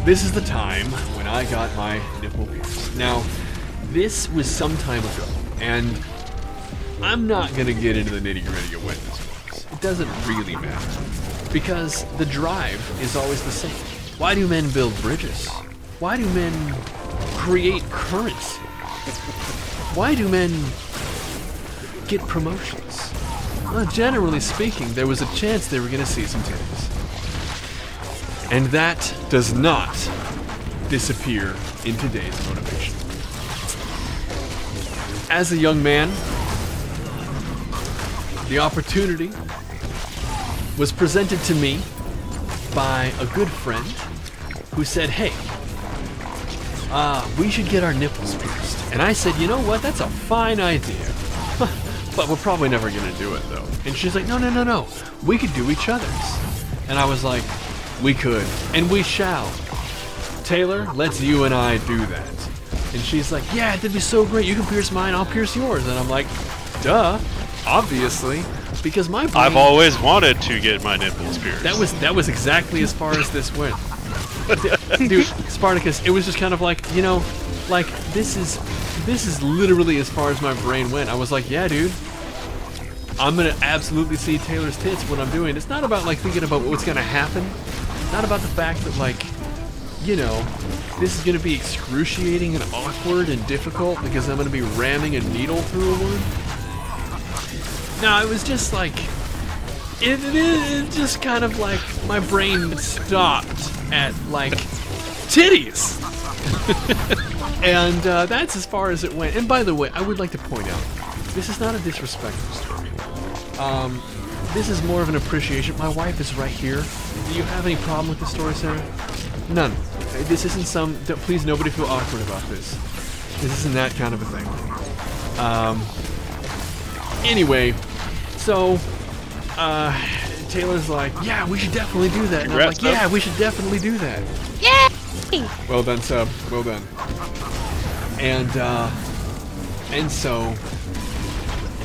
this is the time when I got my nipple pierced. Now, this was some time ago, and I'm not gonna get into the nitty-gritty of when this was. It doesn't really matter, because the drive is always the same. Why do men build bridges? Why do men create currency? Why do men get promotions? Well, generally speaking, there was a chance they were gonna see some titties. And that does not disappear in today's motivation. As a young man, the opportunity was presented to me by a good friend who said, hey, we should get our nipples pierced. And I said, you know what, that's a fine idea. But we're probably never gonna do it though. And she's like, no, we could do each other's. And I was like, we could, and we shall. Taylor, let's you and I do that. And she's like, yeah, that'd be so great. You can pierce mine, I'll pierce yours. And I'm like, duh, obviously, because my brain, I've always wanted to get my nipples pierced. That was exactly as far as this went. Dude, Spartacus, it was just kind of like, you know, like this is literally as far as my brain went. I was like, yeah, dude, I'm gonna absolutely see Taylor's tits when I'm doing it. It's not about like thinking about what's gonna happen. It's not about the fact that like, you know, this is gonna be excruciating and awkward and difficult because I'm gonna be ramming a needle through a woman. No, it was just like, it just kind of like my brain stopped at like titties. And that's as far as it went. And by the way, I would like to point out, this is not a disrespectful story. This is more of an appreciation. My wife is right here. Do you have any problem with this story, Sarah? None. This isn't some... Please, nobody feel awkward about this. This isn't that kind of a thing. Anyway, so... Taylor's like, yeah, we should definitely do that. And I'm like, yeah, we should definitely do that. Yay! Well done, Sub. Well done. And so,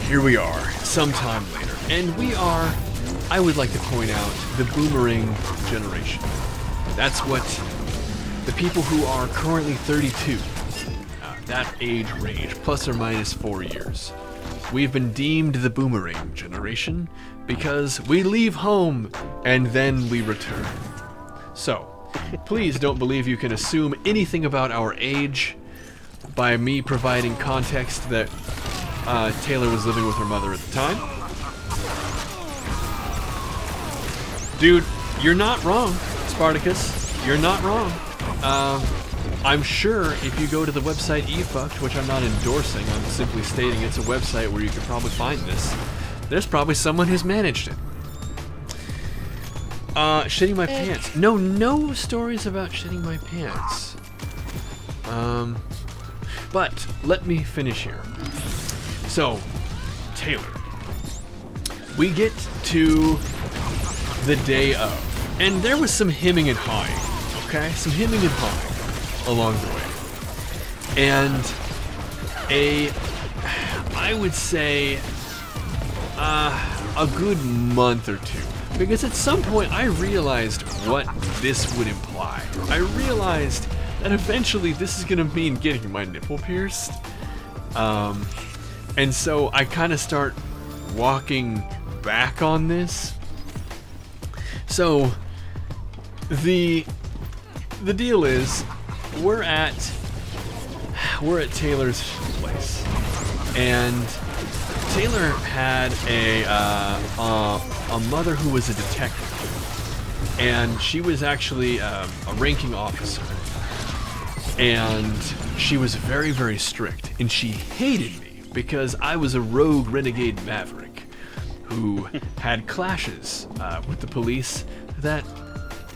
here we are, sometime later. And we are, I would like to point out, the boomerang generation. That's what the people who are currently 32, that age range, plus or minus 4 years. We've been deemed the boomerang generation because we leave home and then we return. So, please don't believe you can assume anything about our age by me providing context that Taylor was living with her mother at the time. Dude, you're not wrong, Spartacus. You're not wrong. I'm sure if you go to the website eFucked, which I'm not endorsing, I'm simply stating it's a website where you could probably find this, there's probably someone who's managed it. Shitting my pants. No stories about shitting my pants. But let me finish here. So, Taylor, we get to the day of, and there was some hemming and hawing, okay? Some hemming and hawing along the way. And I would say, a good month or two. Because at some point I realized what this would imply. I realized that eventually this is gonna mean getting my nipple pierced. And so I kind of start walking back on this. So the deal is we're at Taylor's place, and Taylor had a mother who was a detective, and she was actually a ranking officer, and she was very, very strict, and she hated me because I was a rogue renegade maverick who had clashes with the police that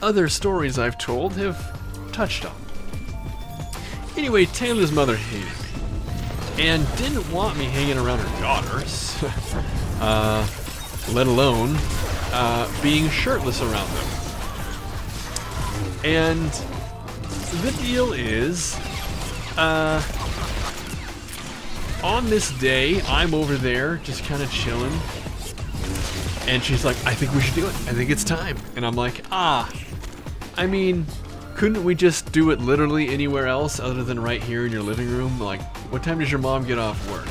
other stories I've told have touched on. Anyway, Taylor's mother hated me and didn't want me hanging around her daughters, let alone being shirtless around them. And the deal is, on this day, I'm over there just kind of chilling, and she's like, I think we should do it. I think it's time. And I'm like, I mean, couldn't we just do it literally anywhere else other than right here in your living room? Like, what time does your mom get off work?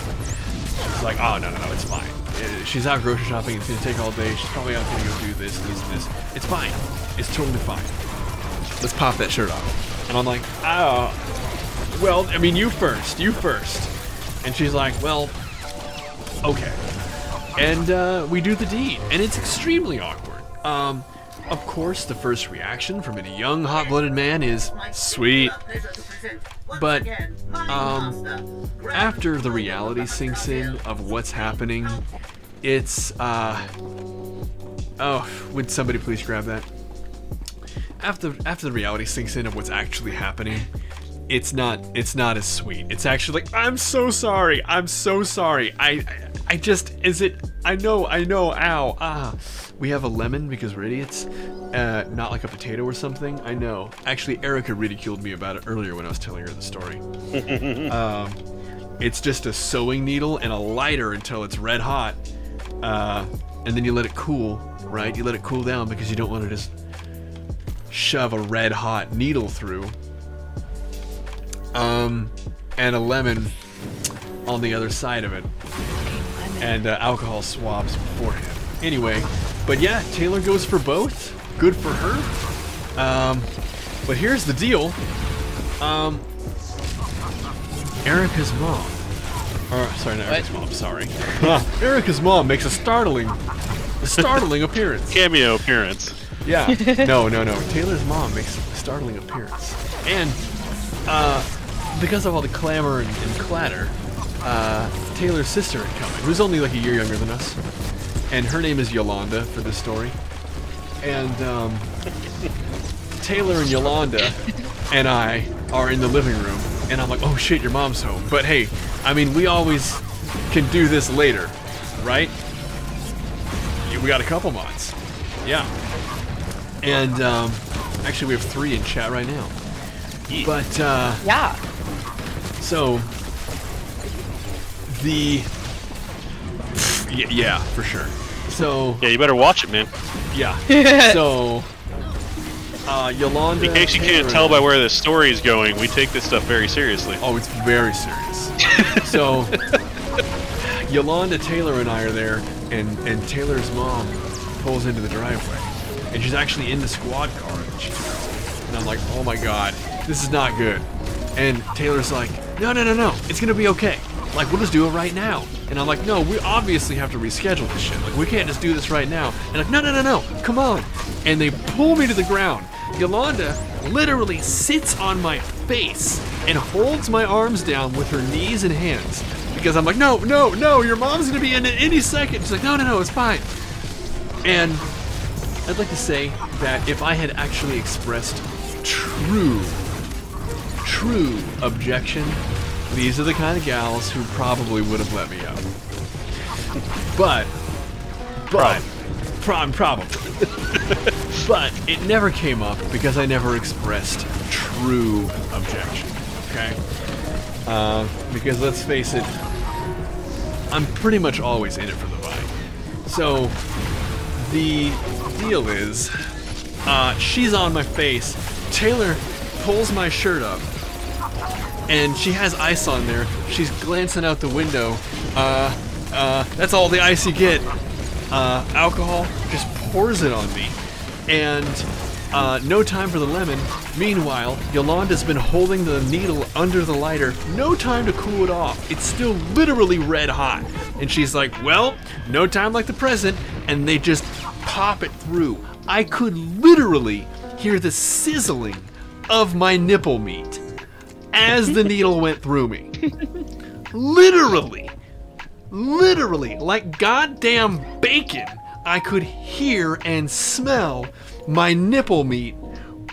She's like, oh, no, it's fine. She's out grocery shopping. It's going to take all day. She's probably out going to go do this. It's fine. It's totally fine. Let's pop that shirt off. And I'm like, oh, well, I mean, you first. And she's like, well, okay. And we do the deed. And it's extremely awkward. Of course, the first reaction from any young, hot-blooded man is, sweet. But, after the reality sinks in of what's happening, it's, oh, would somebody please grab that? After the reality sinks in of what's actually happening, it's not as sweet. It's actually like, I'm so sorry. I know, ow, ah. We have a lemon because we're idiots. Not like a potato or something. I know. Actually, Erica ridiculed me about it earlier when I was telling her the story. It's just a sewing needle and a lighter until it's red hot. And then you let it cool, right? You let it cool down because you don't want to just shove a red hot needle through. And a lemon on the other side of it. And alcohol swabs beforehand. Anyway, but yeah, Taylor goes for both. Good for her. But here's the deal. Erica's mom. Sorry, not Erica's mom, sorry. Erica's mom makes a startling appearance. Cameo appearance. Yeah. No. Taylor's mom makes a startling appearance. And because of all the clamor and clatter, Taylor's sister had come in, who's only like a year younger than us. And her name is Yolanda for this story. And Taylor and Yolanda and I are in the living room. And I'm like, oh shit, your mom's home. But hey, I mean, we always can do this later, right? We got a couple mods. Yeah. And actually we have 3 in chat right now. But yeah. So the yeah, for sure. So yeah, you better watch it, man. Yeah. So Yolanda. In case you can't tell by where this story is going, we take this stuff very seriously. Oh, it's very serious. So Yolanda, Taylor, and I are there, and Taylor's mom pulls into the driveway, and she's actually in the squad car. And I'm like, oh my god, this is not good. And Taylor's like, no, it's gonna be okay. Like, we'll just do it right now. And I'm like, no, we obviously have to reschedule this shit. Like, we can't just do this right now. And like, no, come on. And they pull me to the ground. Yolanda literally sits on my face and holds my arms down with her knees and hands. Because I'm like, no, your mom's gonna be in it any second. She's like, no, it's fine. And I'd like to say that if I had actually expressed true objection, these are the kind of gals who probably would have let me out. But probably. But it never came up because I never expressed true objection, okay? Because let's face it, I'm pretty much always in it for the vibe. So, the deal is, she's on my face, Taylor pulls my shirt up, and she has ice on there. She's glancing out the window. That's all the ice you get. Alcohol just pours it on me. And no time for the lemon. Meanwhile, Yolanda's been holding the needle under the lighter. No time to cool it off. It's still literally red hot. And she's like, well, no time like the present. And they just pop it through. I could literally hear the sizzling of my nipple meat as the needle went through me. Literally, like goddamn bacon, I could hear and smell my nipple meat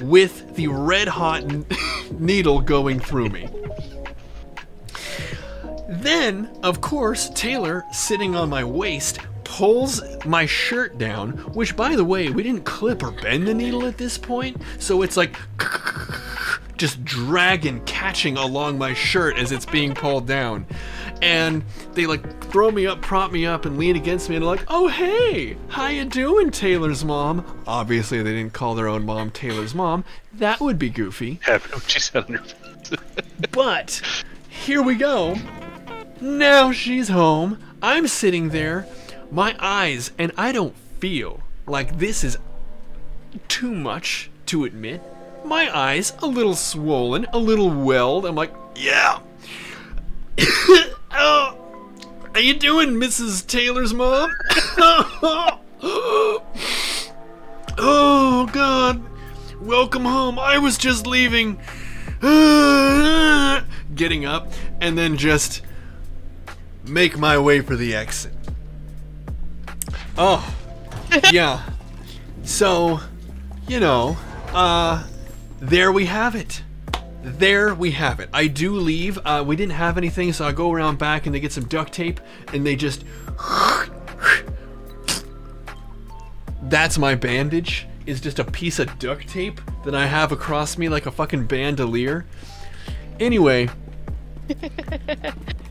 with the red hot needle going through me. Then, of course, Taylor, sitting on my waist, pulls my shirt down, which, by the way, we didn't clip or bend the needle at this point, so it's like just dragging, catching along my shirt as it's being pulled down. And they like throw me up, prop me up, and lean against me, and they're like, "Oh hey, how you doing, Taylor's mom?" Obviously, they didn't call their own mom Taylor's mom. That would be goofy. Have what she said on her face. But here we go. Now she's home. I'm sitting there, my eyes, and I don't feel like this is too much to admit. My eyes a little swollen, a little welled. I'm like, yeah. Oh, how you doing, Mrs. Taylor's mom? Oh, God. Welcome home. I was just leaving. Getting up and then just make my way for the exit. Oh, yeah. So, you know, there we have it. There we have it. I do leave. We didn't have anything, so I go around back and they get some duct tape and they just... That's my bandage, is just a piece of duct tape that I have across me like a fucking bandolier. Anyway.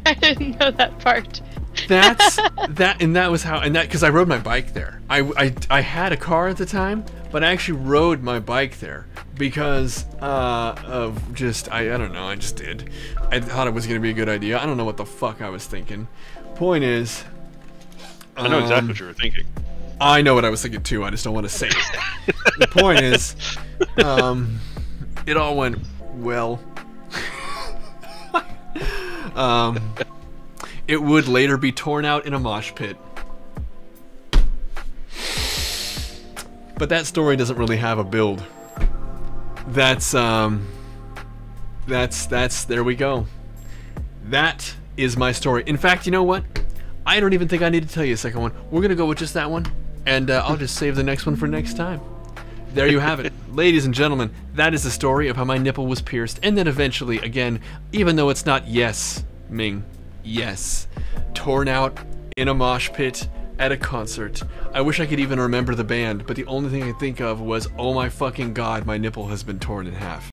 I didn't know that part. That's that, and that was how, and that because I rode my bike there. I had a car at the time, but I actually rode my bike there because of just I don't know, I just did. I thought it was gonna be a good idea. I don't know what the fuck I was thinking. Point is, I know exactly what you were thinking. I know what I was thinking too. I just don't want to say it. The point is, it all went well. It would later be torn out in a mosh pit. But that story doesn't really have a build. That's there we go. That is my story. In fact, you know what? I don't even think I need to tell you a second one. We're gonna go with just that one, and I'll just save the next one for next time. There you have it. Ladies and gentlemen, that is the story of how my nipple was pierced, and then eventually, again, even though it's not yes, Ming, yes, torn out in a mosh pit at a concert. I wish I could even remember the band, but the only thing I could think of was, oh my fucking god, my nipple has been torn in half.